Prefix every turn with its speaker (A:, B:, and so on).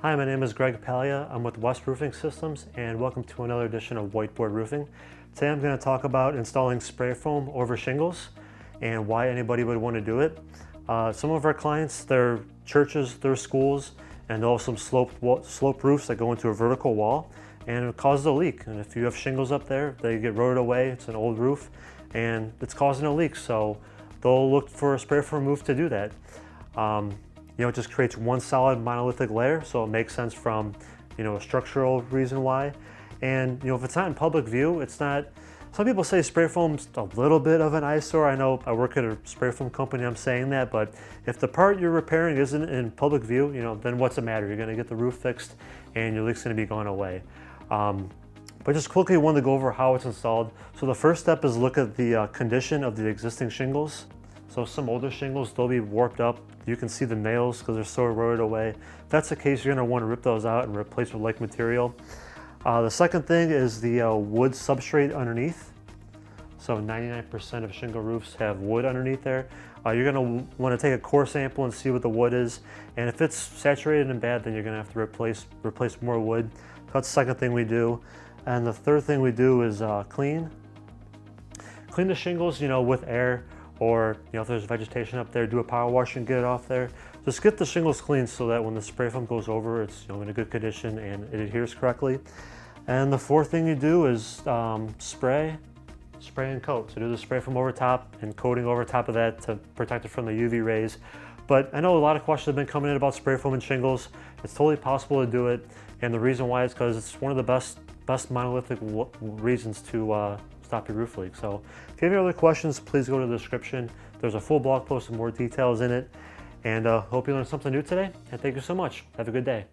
A: Hi, my name is Greg Palya. I'm with West Roofing Systems, and welcome to another edition of Whiteboard Roofing. Today I'm going to talk about installing spray foam over shingles and why anybody would want to do it. Some of our clients, they're churches, they're schools, and they'll have some sloped roofs that go into a vertical wall, and it causes a leak. And if you have shingles up there, they get rotted away. It's an old roof, and it's causing a leak. So they'll look for a spray foam roof to do that. It just creates one solid monolithic layer, so it makes sense from, a structural reason why. And, if it's not in public view, it's not, some people say spray foam's a little bit of an eyesore. I know I work at a spray foam company, I'm saying that, but if the part you're repairing isn't in public view, then what's the matter? You're gonna get the roof fixed and your leak's gonna be gone away. But just quickly wanted to go over how it's installed. So the first step is look at the condition of the existing shingles. So some older shingles, they'll be warped up. You can see the nails because they're so eroded away. If that's the case, you're gonna want to rip those out and replace with like material. The second thing is the wood substrate underneath. So 99% of shingle roofs have wood underneath there. You're gonna want to take a core sample and see what the wood is. And if it's saturated and bad, then you're gonna have to replace more wood. So that's the second thing we do. And the third thing we do is clean the shingles, with air. Or if there's vegetation up there, do a power wash and get it off there. Just get the shingles clean so that when the spray foam goes over, it's in a good condition and it adheres correctly. And the fourth thing you do is spray and coat. So do the spray foam over top and coating over top of that to protect it from the UV rays. But I know a lot of questions have been coming in about spray foam and shingles. It's totally possible to do it, and the reason why is because it's one of the best monolithic reasons to stop your roof leak. So if you have any other questions, please go to the description. There's a full blog post with more details in it. And hope you learned something new today. And thank you so much. Have a good day.